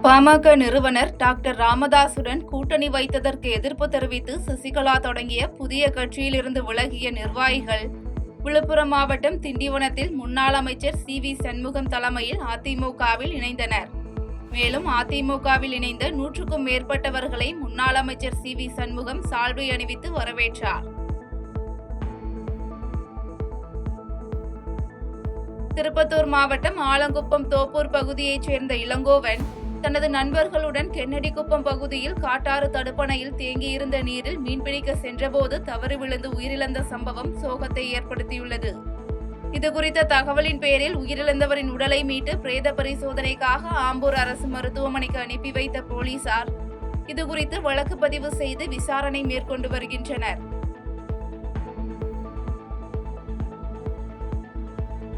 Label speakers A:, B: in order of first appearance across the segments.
A: பாமக நிறுவனர் டாக்டர் ராமதாசுடன் கூட்டணி வைத்ததற்கு எதிர்ப்பு தெரிவித்து சசிகலா தொடங்கிய புதிய கட்சியிலிருந்து விலகிய நிர்வாகிகள் விழுப்புரம் மாவட்டம் திண்டிவனத்தில் முன்னாள் அமைச்சர் சி.வி. சண்முகம் தலைமையில் அதிமுகவில் இணைந்தனர். மேலும் அதிமுகவில் இணைந்த 100க்கும் மேற்பட்டவர்களை முன்னாள் அமைச்சர் சி.வி. சண்முகம் சால்வை அணிவித்து வரவேற்றார். திருப்பத்தூர் மாவட்டம் ஆலங்குப்பம் தோப்பூர் பகுதியைச் சேர்ந்த இளங்கோவன் தனது நண்பர்களுடன் கென்னடிக்குப்பம் பகுதியில் காட்டாறு தடுப்பணையில் தேங்கியிருந்த நீரில் மீன்பிடிக்க சென்றபோது தவறி விழுந்து உயிரிழந்த சம்பவம் சோகத்தை ஏற்படுத்தியுள்ளது. இதுகுறித்த தகவலின் பேரில் உயிரிழந்தவரின் உடலை மீட்டு பிரேத பரிசோதனைக்காக ஆம்பூர் அரசு மருத்துவமனைக்கு அனுப்பி வைத்த போலீசார் இதுகுறித்து வழக்கு பதிவு செய்து விசாரணை மேற்கொண்டு வருகின்றனர்.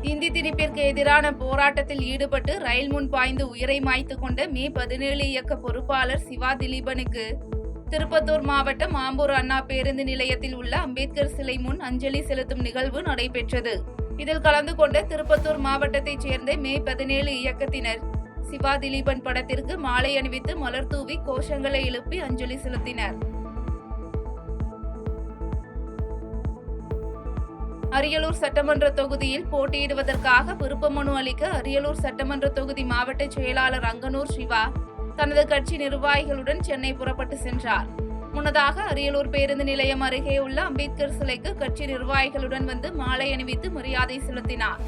A: இந்தி திணிப்பிற்கு எதிரான போராட்டத்தில் ஈடுபட்டு ரயில் முன் பாய்ந்து உயிரை மாய்த்துக் கொண்ட மே 17 இயக்க பொறுப்பாளர் சிவா திலீபனுக்கு திருப்பத்தூர் மாவட்டம் ஆம்பூர் அண்ணா பேருந்து நிலையத்தில் உள்ள அம்பேத்கர் சிலை முன் அஞ்சலி செலுத்தும் நிகழ்வு நடைபெற்றது. இதில் கலந்து கொண்ட திருப்பத்தூர் மாவட்டத்தைச் சேர்ந்த மே 17 இயக்கத்தினர் சிவா திலீபன் படத்திற்கு மாலை அணிவித்து மலர் தூவி கோஷங்களை எழுப்பி அஞ்சலி செலுத்தினர். அரியலூர் சட்டமன்ற தொகுதியில் போட்டியிடுவதற்காக விருப்ப மனு அளிக்க அரியலூர் சட்டமன்ற தொகுதி மாவட்ட செயலாளர் அங்கனூர் சிவா தனது கட்சி நிர்வாகிகளுடன் சென்னை புறப்பட்டு சென்றார். முன்னதாக அரியலூர் பேருந்து நிலையம் அருகே உள்ள அம்பேத்கர் சிலைக்கு கட்சி நிர்வாகிகளுடன் வந்து மாலை அணிவித்து மரியாதை செலுத்தினார்.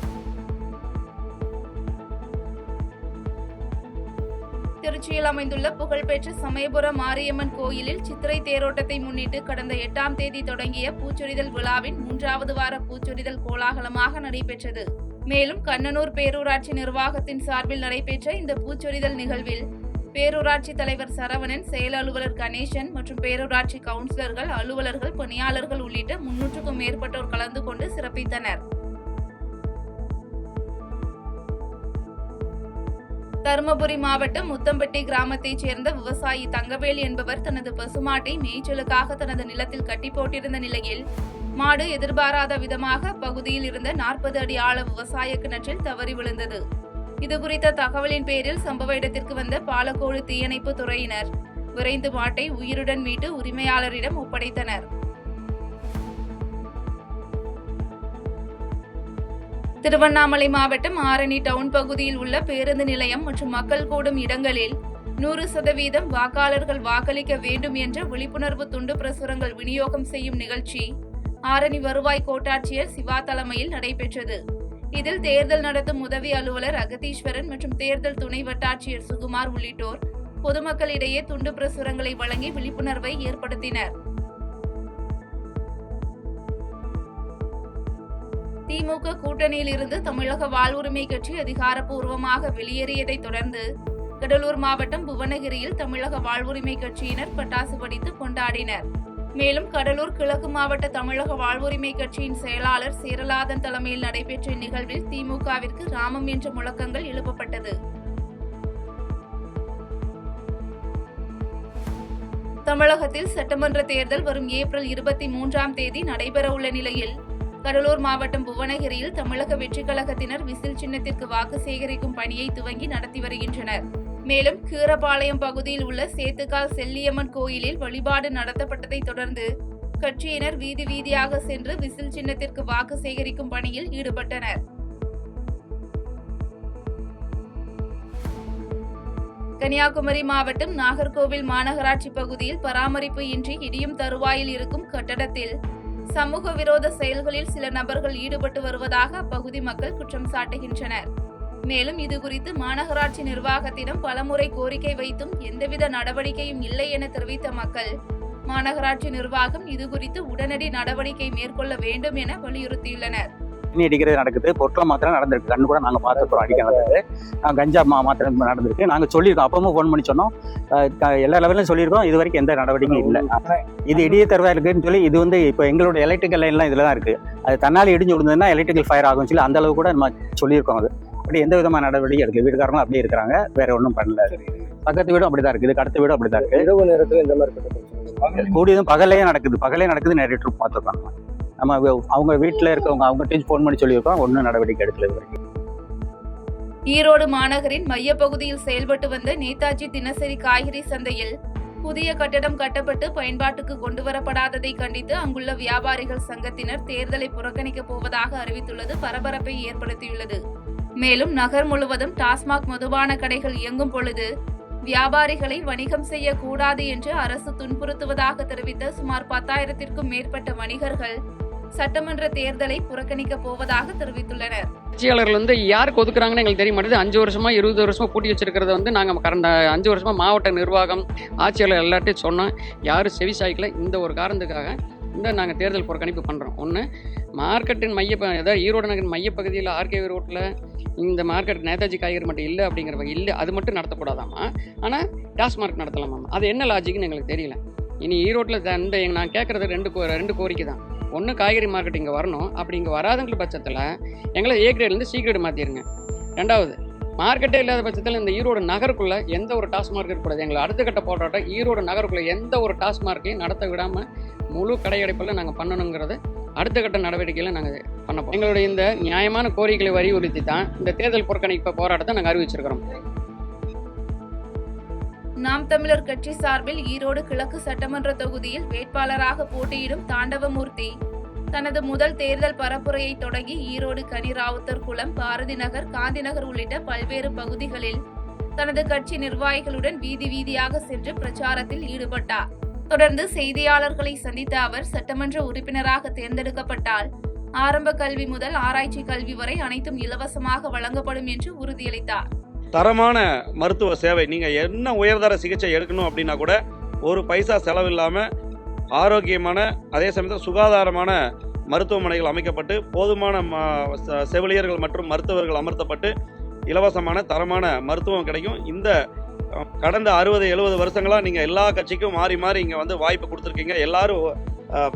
A: திருச்சியில் அமைந்துள்ள புகழ்பெற்ற சமயபுரம் மாரியம்மன் கோயிலில் சித்திரை தேரோட்டத்தை முன்னிட்டு கடந்த 8ஆம் தேதி தொடங்கிய பூச்சொரிதல் விழாவின் 3வது வார பூச்சொரிதல் கோலாகலமாக நடைபெற்றது. மேலும் கண்ணனூர் பேரூராட்சி நிர்வாகத்தின் சார்பில் நடைபெற்ற இந்த பூச்சொரிதல் நிகழ்வில் பேரூராட்சி தலைவர் சரவணன், செயல் அலுவலர் கணேசன் மற்றும் பேரூராட்சி கவுன்சிலர்கள், அலுவலர்கள், பணியாளர்கள் உள்ளிட்ட 300க்கும் மேற்பட்டோர் கலந்து கொண்டு சிறப்பித்தனர். தருமபுரி மாவட்டம் முத்தம்பட்டி கிராமத்தைச் சேர்ந்த விவசாயி தங்கவேல் என்பவர் தனது பசுமாட்டை மேய்ச்சலுக்காக தனது நிலத்தில் கட்டி போட்டிருந்த நிலையில் மாடு எதிர்பாராத விதமாக பகுதியில் இருந்த 40 அடி ஆழ விவசாய கிணற்றில் தவறி விழுந்தது. இதுகுறித்த தகவலின் பேரில் சம்பவ இடத்திற்கு வந்த பாலக்கோடு தீயணைப்பு துறையினர் விரைந்து மாட்டை உயிருடன் மீட்டு உரிமையாளரிடம் ஒப்படைத்தனர். திருவண்ணாமலை மாவட்டம் ஆரணி டவுன் பகுதியில் உள்ள பேருந்து நிலையம் மற்றும் மக்கள் கூடும் இடங்களில் 100% வாக்காளர்கள் வாக்களிக்க வேண்டும் என்ற விழிப்புணர்வு துண்டு பிரசுரங்கள் விநியோகம் செய்யும் நிகழ்ச்சி ஆரணி வருவாய் கோட்டாட்சியர் சிவா தலைமையில் நடைபெற்றது. இதில் தேர்தல் நடத்தும் உதவி அலுவலர் அகதீஸ்வரன் மற்றும் தேர்தல் துணை வட்டாட்சியர் சுகுமார் உள்ளிட்டோர் பொதுமக்களிடையே துண்டு பிரசுரங்களை வழங்கி விழிப்புணர்வை ஏற்படுத்தினர். திமுக கூட்டணியில் இருந்து தமிழக வாழ்வுரிமை கட்சி அதிகாரப்பூர்வமாக வெளியேறியதை தொடர்ந்து கடலூர் மாவட்டம் புவனகிரியில் தமிழக வாழ்வுரிமை கட்சியினர் பட்டாசு வெடித்து கொண்டாடினர். மேலும் கடலூர் கிழக்கு மாவட்ட தமிழக வாழ்வுரிமை கட்சியின் செயலாளர் சேரலாதன் தலைமையில் நடைபெற்ற இந்நிகழ்வில் திமுகவிற்கு ராமம் என்ற முழக்கங்கள் எழுப்பப்பட்டது. தமிழகத்தில் சட்டமன்ற தேர்தல் வரும் ஏப்ரல் 23ஆம் தேதி நடைபெறவுள்ள நிலையில் கடலூர் மாவட்டம் புவனகிரியில் தமிழக வெற்றிக் கழகத்தினர் விசில் சின்னத்திற்கு வாக்கு சேகரிக்கும் பணியை துவங்கி நடத்தி வருகின்றனர். மேலும் கீரபாளையம் பகுதியில் உள்ள சேத்துக்கால் செல்லியம்மன் கோயிலில் வழிபாடு நடத்தப்பட்டதை தொடர்ந்து கட்சியினர் வீதி வீதியாக சென்று விசில் சின்னத்திற்கு வாக்கு சேகரிக்கும் பணியில் ஈடுபட்டனர். கன்னியாகுமரி மாவட்டம் நாகர்கோவில் மாநகராட்சி பகுதியில் பராமரிப்பு இன்றி இடியும் தருவாயில் இருக்கும் கட்டடத்தில் சமூக விரோத செயல்களில் சில நபர்கள் ஈடுபட்டு வருவதாக அப்பகுதி மக்கள் குற்றம் சாட்டுகின்றனர். மேலும் இதுகுறித்து மாநகராட்சி நிர்வாகத்திடம் பலமுறை கோரிக்கை வைத்தும் எந்தவித நடவடிக்கையும் இல்லை என தெரிவித்த மக்கள் மாநகராட்சி நிர்வாகம் இதுகுறித்து உடனடி நடவடிக்கை மேற்கொள்ள வேண்டும் என வலியுறுத்தியுள்ளனர்.
B: அடிக்கிறது நடக்குது, பொருட்கள் மாத்திரம் நடந்திருக்கு, கண்ணு கூட நாங்கள் பார்த்துக்கிறோம், அடிக்க நடந்தது, கஞ்சா மாத்திரம் நடந்திருக்கு. நாங்கள் சொல்லியிருக்கோம், அப்பவும் ஃபோன் பண்ணி சொன்னோம், எல்லா லெவலும் சொல்லியிருக்கோம், இது வரைக்கும் எந்த நடவடிக்கையும் இல்லை. இது இடிய தருவா இருக்குன்னு சொல்லி இது இப்போ எங்களோட எலக்ட்ரிக்கல் லைன்லாம் இதில் தான் இருக்குது, அது தன்னால் இடிஞ்சு விழுந்ததுன்னா எலக்ட்ரிக்கல் ஃபயர் ஆகும்னு சொல்லி அந்த அளவு கூட நம்ம சொல்லியிருக்கோம். அது அப்படி எந்த விதமான நடவடிக்கை எடுக்கல, வீட்டுக்காரங்களும் அப்படியே இருக்கிறாங்க, வேற ஒன்றும் பண்ணல. பக்கத்து வீடும் அப்படிதான் இருக்குது, இதுக்கு அடுத்த வீடும் அப்படிதான் இருக்குது. இரவு நேரத்தில் இந்த மாதிரி கூடியதும் பகலே நடக்குது, நிறைய ட்ரிப் பார்த்துருக்காங்க. நம்ம அவங்க வீட்டில் இருக்கவங்க அவங்ககிட்ட ஃபோன் பண்ணி சொல்லியிருக்கோம், ஒன்றும் நடவடிக்கை எடுக்கல இது வரைக்கும்.
A: ஈரோடு மாநகரின் மையப்பகுதியில் செயல்பட்டு வந்த நேதாஜி தினசரி காய்கறி சந்தையில் புதிய கட்டடம் கட்டப்பட்டு பயன்பாட்டுக்கு கொண்டுவரப்படாததை கண்டித்து அங்குள்ள வியாபாரிகள் சங்கத்தினர் தேர்தலை புறக்கணிக்கப் போவதாக அறிவித்துள்ளது பரபரப்பை ஏற்படுத்தியுள்ளது. மேலும் நகர் முழுவதும் டாஸ்மாக் மதுபான கடைகள் இயங்கும் பொழுது வியாபாரிகளை வணிகம் செய்யக்கூடாது என்று அரசு துன்புறுத்துவதாக தெரிவித்த சுமார் 10,000க்கும் மேற்பட்ட வணிகர்கள் சட்டமன்ற தேர்தலை புறக்கணிக்கப் போவதாக தெரிவித்துள்ளனர்.
C: கட்சியாளர்கள் யாருக்கு ஒதுக்குறாங்கன்னு எங்களுக்கு தெரிய மாட்டேது. 5 வருஷமா 20 வருஷமா பூட்டி வச்சிருக்கிறத நாங்கள் கடந்த 5 வருஷமா மாவட்ட நிர்வாகம் ஆட்சியாளர் எல்லாத்தையும் சொன்னோம். யாரும் செவி சாய்க்கல. இந்த ஒரு காரணத்துக்காக நாங்கள் தேர்தல் புறக்கணிப்பு பண்ணுறோம். ஒன்று, மார்க்கெட்டின் அதாவது ஈரோடு நகரின் மையப்பகுதியில் ஆர்கே ரோட்டில் இந்த மார்க்கெட் நேதாஜி காய்கறி மட்டும் இல்லை அப்படிங்கிற இல்லை, அது மட்டும் நடத்தக்கூடாதாமா. ஆனால் டாஸ்மார்க் நடத்தலாமா? அது என்ன லாஜிக்னு எங்களுக்கு தெரியல. இனி ஈரோட்டில் நான் கேட்குறது ரெண்டு கோரிக்கை தான். ஒன்று, காய்கறி மார்க்கெட் இங்கே வரணும். அப்படி இங்கே வராதுங்கிற பட்சத்தில் எங்களை ஏ கிரேட்லேருந்து சி கிரேடு மாற்றிடுங்க. ரெண்டாவது, மார்க்கெட்டே இல்லாத பட்சத்தில் இந்த ஈரோடு நகருக்குள்ளே எந்த ஒரு டாஸ்மார்க் இருக்கக்கூடாது. எங்களை அடுத்த கட்ட போராட்டம் ஈரோடு நகருக்குள்ளே எந்த ஒரு டாஸ்மார்க்கையும் நடத்த விடாமல் முழு கடையடைப்பில் நாங்கள் பண்ணணுங்கிறது அடுத்த கட்ட நடவடிக்கையில் நாங்கள் பண்ணப்போம். எங்களுடைய இந்த நியாயமான கோரிக்கைகளை வலியுறுத்தி தான் இந்த தேர்தல் புறக்கணிப்பு போராட்டத்தை நாங்கள் அறிவிச்சிருக்கிறோம்.
A: நாம் தமிழர் கட்சி சார்பில் ஈரோடு கிழக்கு சட்டமன்ற தொகுதியில் வேட்பாளராக போட்டியிடும் தாண்டவமூர்த்தி தனது முதல் தேர்தல் பரப்புரையை தொடங்கி ஈரோடு கனிராவுத்தர் குளம், பாரதி நகர், காந்தி நகர் உள்ளிட்ட பல்வேறு பகுதிகளில் தனது கட்சி நிர்வாகிகளுடன் வீதி வீதியாக சென்று பிரச்சாரத்தில் ஈடுபட்டார். தொடர்ந்து செய்தியாளர்களை சந்தித்த அவர் சட்டமன்ற உறுப்பினராக தேர்ந்தெடுக்கப்பட்டால் ஆரம்ப கல்வி முதல் ஆராய்ச்சி கல்வி வரை அனைத்தும் இலவசமாக வழங்கப்படும் என்று உறுதியளித்தார்.
D: தரமான மருத்துவ சேவை, நீங்கள் என்ன உயர்தர சிகிச்சை எடுக்கணும் அப்படின்னா கூட ஒரு பைசா செலவில்லாமல் ஆரோக்கியமான அதே சமயத்தில் சுகாதாரமான மருத்துவமனைகள் அமைக்கப்பட்டு போதுமான செவிலியர்கள் மற்றும் மருத்துவர்கள் அமர்த்தப்பட்டு இலவசமான தரமான மருத்துவம் கிடைக்கும். இந்த கடந்த 60-70 வருஷங்களாக நீங்கள் எல்லா கட்சிக்கும் மாறி மாறி இங்கே வாய்ப்பு கொடுத்துருக்கீங்க. எல்லாரும்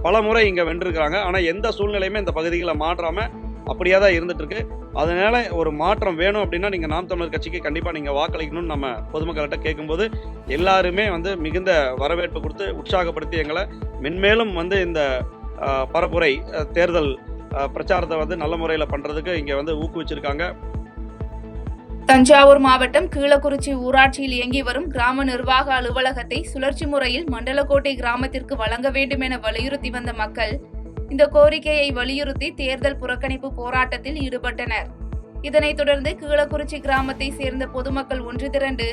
D: பல முறை இங்கே வென்றிருக்கிறாங்க. ஆனால் எந்த சூழ்நிலையுமே இந்த பகுதிகளை மாற்றாமல் அப்படியே தான் இருந்துகிட்ருக்கு. அதனால் ஒரு மாற்றம் வேணும் அப்படின்னா நீங்கள் நாம் தமிழர் கட்சிக்கு கண்டிப்பாக நீங்கள் வாக்களிக்கணும்னு நம்ம பொதுமக்கள்கிட்ட கேட்கும்போது எல்லாருமே மிகுந்த வரவேற்பு கொடுத்து உற்சாகப்படுத்தி எங்களை மென்மேலும் இந்த பரப்புரை தேர்தல் பிரச்சாரத்தை நல்ல முறையில் பண்ணுறதுக்கு இங்கே ஊக்குவிச்சிருக்காங்க.
A: தஞ்சாவூர் மாவட்டம் கீழக்குறிச்சி ஊராட்சியில் இயங்கி வரும் கிராம நிர்வாக அலுவலகத்தை சுழற்சி முறையில் மண்டலக்கோட்டை கிராமத்திற்கு வழங்க வேண்டும் என வலியுறுத்தி வந்த மக்கள் இந்த கோரிக்கையை வலியுறுத்தி தேர்தல் புறக்கணிப்பு போராட்டத்தில் ஈடுபட்டனர். இதனைத் தொடர்ந்து கீழக்குறிச்சி கிராமத்தை சேர்ந்த பொதுமக்கள் ஒன்று திரண்டு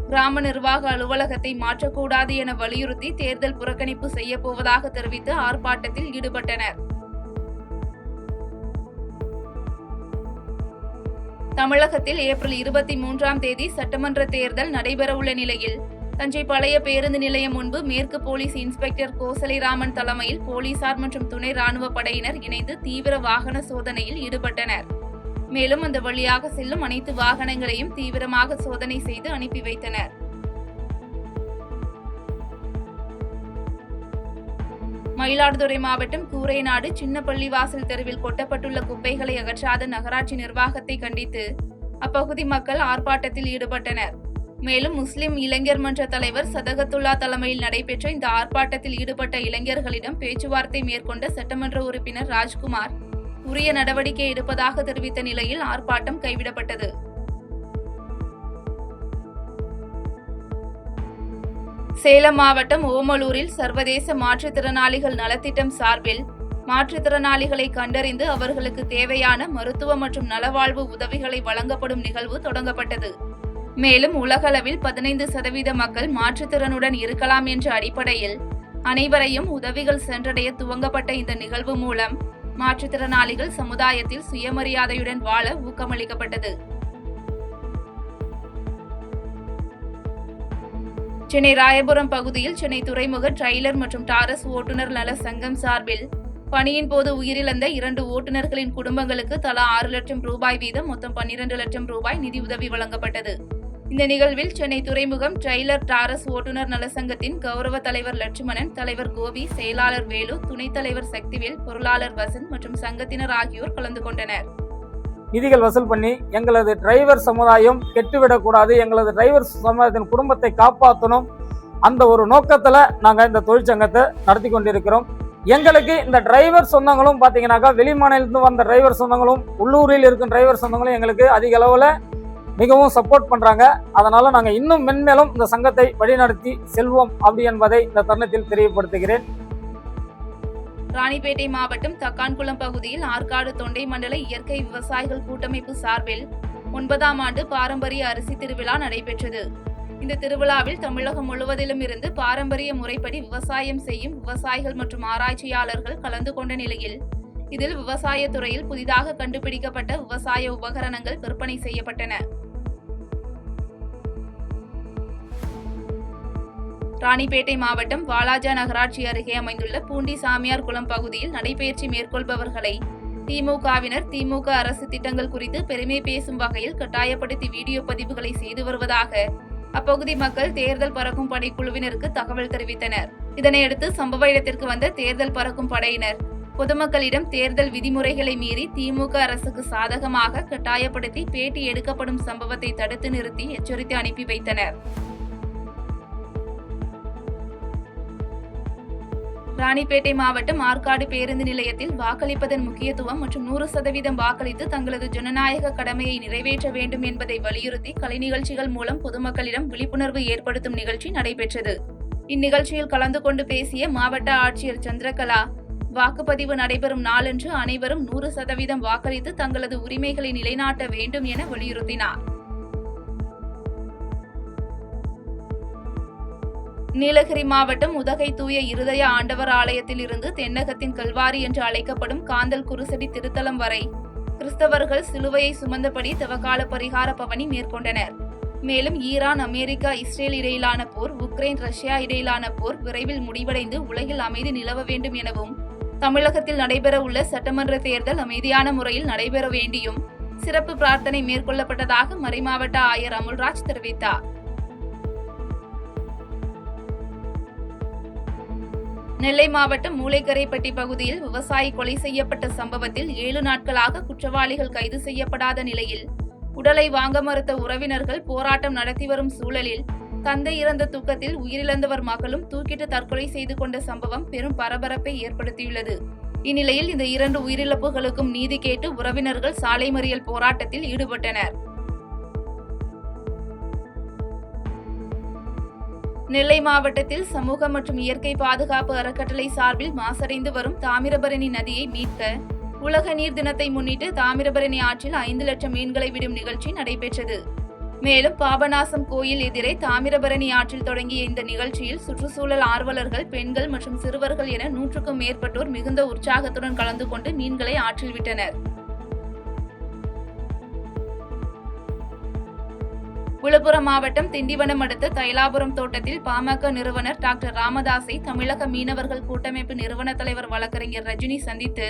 A: கிராம நிர்வாக அலுவலகத்தை மாற்றக்கூடாது என வலியுறுத்தி தேர்தல் புறக்கணிப்பு செய்யப்போவதாக தெரிவித்து ஆர்ப்பாட்டத்தில் ஈடுபட்டனர். தமிழகத்தில் ஏப்ரல் 23ஆம் தேதி சட்டமன்ற தேர்தல் நடைபெறவுள்ள நிலையில் தஞ்சை பழைய பேருந்து நிலையம் முன்பு மேற்கு போலீஸ் இன்ஸ்பெக்டர் கோசலிராமன் தலைமையில் போலீசார் மற்றும் துணை ராணுவ படையினர் இணைந்து தீவிர வாகன சோதனையில் ஈடுபட்டனர். மேலும் அந்த வழியாக செல்லும் அனைத்து வாகனங்களையும் தீவிரமாக சோதனை செய்து அனுப்பி வைத்தனர். மயிலாடுதுறை மாவட்டம் கூரைநாடு சின்ன பள்ளிவாசல் தெருவில் கொட்டப்பட்டுள்ள குப்பைகளை அகற்றாத நகராட்சி நிர்வாகத்தை கண்டித்து அப்பகுதி மக்கள் ஆர்ப்பாட்டத்தில் ஈடுபட்டனர். மேலும் முஸ்லிம் இளைஞர் மன்ற தலைவர் சதகத்துல்லா தலைமையில் நடைபெற்ற இந்த ஆர்ப்பாட்டத்தில் ஈடுபட்ட இளைஞர்களிடம் பேச்சுவார்த்தை மேற்கொண்ட சட்டமன்ற உறுப்பினர் ராஜ்குமார் உரிய நடவடிக்கை எடுப்பதாக தெரிவித்த நிலையில் ஆர்ப்பாட்டம் கைவிடப்பட்டது. சேலம் மாவட்டம் ஓமலூரில் சர்வதேச மாற்றுத்திறனாளிகள் நலத்திட்டம் சார்பில் மாற்றுத்திறனாளிகளை கண்டறிந்து அவர்களுக்கு தேவையான மருத்துவ மற்றும் நலவாழ்வு உதவிகளை வழங்கப்படும் நிகழ்வு தொடங்கப்பட்டது. மேலும் உலகளவில் 15% மக்கள் மாற்றுத்திறனுடன் இருக்கலாம் என்ற அடிப்படையில் அனைவரையும் உதவிகள் சென்றடைய துவங்கப்பட்ட இந்த நிகழ்வு மூலம் மாற்றுத்திறனாளிகள் சமுதாயத்தில் சுயமரியாதையுடன் வாழ ஊக்கமளிக்கப்பட்டது. சென்னை ராயபுரம் பகுதியில் சென்னை துறைமுக டிரைலர் மற்றும் டாரஸ் ஓட்டுநர் நல சங்கம் சார்பில் பணியின் போது உயிரிழந்த 2 ஓட்டுநர்களின் குடும்பங்களுக்கு தலா 6 லட்சம் ரூபாய் வீதம் மொத்தம் 12 லட்சம் ரூபாய் நிதியுதவி வழங்கப்பட்டது. இந்த நிகழ்வில் சென்னை துறைமுகம் டிரைலர் டாரஸ் ஓட்டுநர் நலசங்கத்தின் கௌரவ தலைவர் லட்சுமணன், தலைவர் கோபி, செயலாளர் வேலு, துணைத் தலைவர் சக்திவேல், பொருளாளர் வசந்த் மற்றும் சங்கத்தினர் ஆகியோர் கலந்து கொண்டனர்.
E: நிதிகள் வசூல் பண்ணி எங்களது டிரைவர் சமுதாயம் கெட்டுவிடக்கூடாது, எங்களது டிரைவர் சமுதாயத்தின் குடும்பத்தை காப்பாற்றணும், அந்த ஒரு நோக்கத்தில் நாங்கள் இந்த தொழிற்சங்கத்தை நடத்தி கொண்டிருக்கிறோம். எங்களுக்கு இந்த டிரைவர் சொந்தங்களும் பார்த்தீங்கன்னாக்கா வெளி மாநிலத்திலிருந்து வந்த டிரைவர் சொந்தங்களும் உள்ளூரில் இருக்கும் டிரைவர் சொந்தங்களும் எங்களுக்கு அதிக அளவில் மிகவும் சப்போர்ட் பண்றாங்க. அதனால நாங்க இன்னும் மென்மேலும் இந்த சங்கத்தை வழிநடத்தி செல்வோம் அப்படி என்பதை இந்த தருணத்தில் தெரியப்படுத்துகிறேன்.
A: ராணிப்பேட்டை மாவட்டம் தக்கான்குளம் பகுதியில் ஆற்காடு தொண்டை மண்டல இயற்கை விவசாயிகள் கூட்டமைப்பு சார்பில் 9ஆம் ஆண்டு பாரம்பரிய அரிசி திருவிழா நடைபெற்றது. இந்த திருவிழாவில் தமிழகம் முழுவதிலும் இருந்து பாரம்பரிய முறைப்படி விவசாயம் செய்யும் விவசாயிகள் மற்றும் ஆராய்ச்சியாளர்கள் கலந்து கொண்ட நிலையில் இதில் விவசாய துறையில் புதிதாக கண்டுபிடிக்கப்பட்ட விவசாய உபகரணங்கள் விற்பனை செய்யப்பட்டன. ராணிப்பேட்டை மாவட்டம் வாலாஜா நகராட்சி அருகே அமைந்துள்ள பூண்டி சாமியார் குளம் பகுதியில் நடைபயிற்சி மேற்கொள்பவர்களை திமுகவினர் திமுக அரசு திட்டங்கள் குறித்து பெருமை பேசும் வகையில் கட்டாயப்படுத்தி வீடியோ பதிவுகளை செய்து வருவதாக அப்பகுதி மக்கள் தேர்தல் பறக்கும் படைக்குழுவினருக்கு தகவல் தெரிவித்தனர். இதனையடுத்து சம்பவ இடத்திற்கு வந்த தேர்தல் பறக்கும் படையினர் பொதுமக்களிடம் தேர்தல் விதிமுறைகளை மீறி திமுக அரசுக்கு சாதகமாக கட்டாயப்படுத்தி பேட்டி எடுக்கப்படும் சம்பவத்தை தடுத்து நிறுத்தி எச்சரித்து அனுப்பி வைத்தனர். ராணிப்பேட்டை மாவட்டம் ஆற்காடு பேருந்து நிலையத்தில் வாக்களிப்பதன் முக்கியத்துவம் மற்றும் 100% வாக்களித்து தங்களது ஜனநாயக கடமையை நிறைவேற்ற வேண்டும் என்பதை வலியுறுத்தி கலை நிகழ்ச்சிகள் மூலம் பொதுமக்களிடம் விழிப்புணர்வு ஏற்படுத்தும் நிகழ்ச்சி நடைபெற்றது. இந்நிகழ்ச்சியில் கலந்து கொண்டு பேசிய மாவட்ட ஆட்சியர் சந்திரகலா, வாக்குப்பதிவு நடைபெறும் நாளன்று அனைவரும் 100% வாக்களித்து தங்களது உரிமைகளை நிலைநாட்ட வேண்டும் என வலியுறுத்தினார். நீலகிரி மாவட்டம் உதகை தூய இருதய ஆண்டவர் ஆலயத்தில் இருந்து தென்னகத்தின் கல்வாரி என்று அழைக்கப்படும் காந்தல் குருசடி திருத்தலம் வரை கிறிஸ்தவர்கள் சிலுவையை சுமந்தபடி தவக்கால பரிகார பவனி மேற்கொண்டனர். மேலும் ஈரான், அமெரிக்கா, இஸ்ரேல் இடையிலான போர், உக்ரைன், ரஷ்யா இடையிலான போர் விரைவில் முடிவடைந்து உலகில் அமைதி நிலவ வேண்டும் எனவும், தமிழகத்தில் நடைபெற உள்ள சட்டமன்ற தேர்தல் அமைதியான முறையில் நடைபெற வேண்டியும் சிறப்பு பிரார்த்தனை மேற்கொள்ளப்பட்டதாக மறைமாவட்ட ஆயர் அமுல்ராஜ் தெரிவித்தார். நெல்லை மாவட்டம் மூளைக்கரைப்பட்டி பகுதியில் விவசாயி கொலை செய்யப்பட்ட சம்பவத்தில் 7 நாட்களாக குற்றவாளிகள் கைது செய்யப்படாத நிலையில் உடலை வாங்க மறுத்த உறவினர்கள் போராட்டம் நடத்தி வரும் சூழலில் தந்தை இறந்த துக்கத்தில் உயிரிழந்தவர் மகளும் தூக்கிட்டு தற்கொலை செய்து கொண்ட சம்பவம் பெரும் பரபரப்பை ஏற்படுத்தியுள்ளது. இந்நிலையில் இந்த 2 உயிரிழப்புகளுக்கும் நீதி கேட்டு உறவினர்கள் சாலை மறியல் போராட்டத்தில் ஈடுபட்டனர். நெல்லை மாவட்டத்தில் சமூக மற்றும் இயற்கை பாதுகாப்பு அறக்கட்டளை சார்பில் மாசடைந்து வரும் தாமிரபரணி நதியை மீட்க உலக நீர் தினத்தை முன்னிட்டு தாமிரபரணி ஆற்றில் 5 லட்சம் மீன்களை விடும் நிகழ்ச்சி நடைபெற்றது. மேலும் பாபநாசம் கோயில் எதிரே தாமிரபரணி ஆற்றில் தொடங்கிய இந்த நிகழ்ச்சியில் சுற்றுச்சூழல் ஆர்வலர்கள், பெண்கள் மற்றும் சிறுவர்கள் என 100க்கும் மேற்பட்டோர் மிகுந்த உற்சாகத்துடன் கலந்து கொண்டு மீன்களை ஆற்றில் விட்டனர். விழுப்புரம் மாவட்டம் திண்டிவனம் அடுத்த தைலாபுரம் தோட்டத்தில் பாமக நிறுவனர் டாக்டர் ராமதாஸை தமிழக மீனவர்கள் கூட்டமைப்பு நிறுவன தலைவர் வழக்கறிஞர் ரஜினி சந்தித்து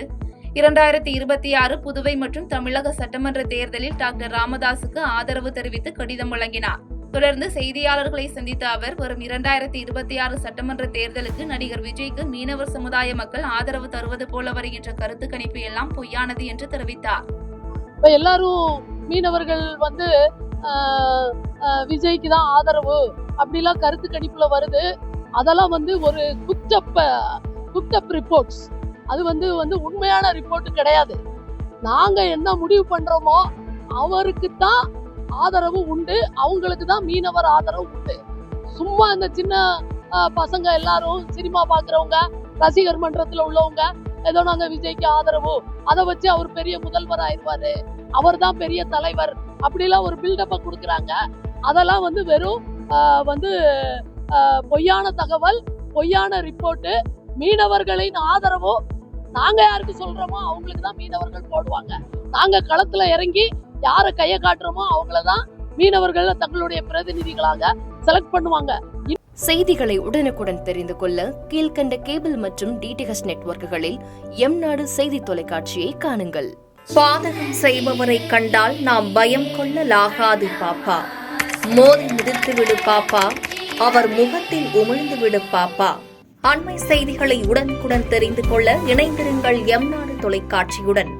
A: 2026 புதுவை மற்றும் தமிழக சட்டமன்ற தேர்தலில் டாக்டர் ராமதாஸுக்கு ஆதரவு தெரிவித்து கடிதம் வழங்கினார். தொடர்ந்து செய்தியாளர்களை சந்தித்த அவர் வரும் 2026 சட்டமன்ற தேர்தலுக்கு நடிகர் விஜய்க்கு மீனவர் சமுதாய மக்கள் ஆதரவு தருவது போல வருகின்ற கருத்து கணிப்பு எல்லாம் பொய்யானது என்று தெரிவித்தார்.
F: எல்லாரும் மீனவர்கள் விஜய்க்கு தான் ஆதரவு அப்படிலாம் கருத்து கணிப்புல வருது. அதெல்லாம் ஒரு குட்டப் ரிப்போர்ட்ஸ். அது உண்மையான ரிப்போர்ட் கிடையாது. நாங்க என்ன முடிவு பண்றோமோ அவருக்கு தான் ஆதரவு உண்டு, அவங்களுக்கு தான் மீனவர் ஆதரவு உண்டு. சும்மா இந்த சின்ன பசங்க எல்லாரும் சினிமா பாக்குறவங்க, ரசிகர் மன்றத்துல உள்ளவங்க ஏதோ நாங்க விஜய்க்கு ஆதரவு, அதை வச்சு அவர் பெரிய முதல்வர் ஆயிடுவாரு, அவர் தான் பெரிய தலைவர் அப்படிலாம் ஒரு பில்டப்ப கொடுக்குறாங்க. அதெல்லாம் வெறும் பொய்யான தகவல், பொய்யான ரிப்போர்ட். மீனவர்களின் ஆதரவு நாங்க யாருக்கு சொல்றோமோ அவங்களுக்கு தான் மீனவர்கள் போடுவாங்க. நாங்க களத்துல இறங்கி யாரை கையை காட்டுறோமோ அவங்களதான் மீனவர்கள் தங்களுடைய பிரதிநிதிகளாக செலக்ட் பண்ணுவாங்க.
G: செய்திகளை உடனுக்குடன் தெரிந்து கொள்ள கீழ்கண்ட கேபிள் மற்றும் DTH நெட்வொர்க்குகளில் எம்நாடு செய்தி தொலைக்காட்சியை காணுங்கள். பாதகம் செய்பவரை கண்டால் நாம் பயம் கொள்ளலாகாது பாப்பா. மோதி மிதித்து விடு பாப்பா, அவர் முகத்தில் உமிழ்ந்து விடு பாப்பா. அண்மை செய்திகளை உடனுக்குடன் தெரிந்து கொள்ள இணைந்திருங்கள் எம்நாடு தொலைக்காட்சியுடன்.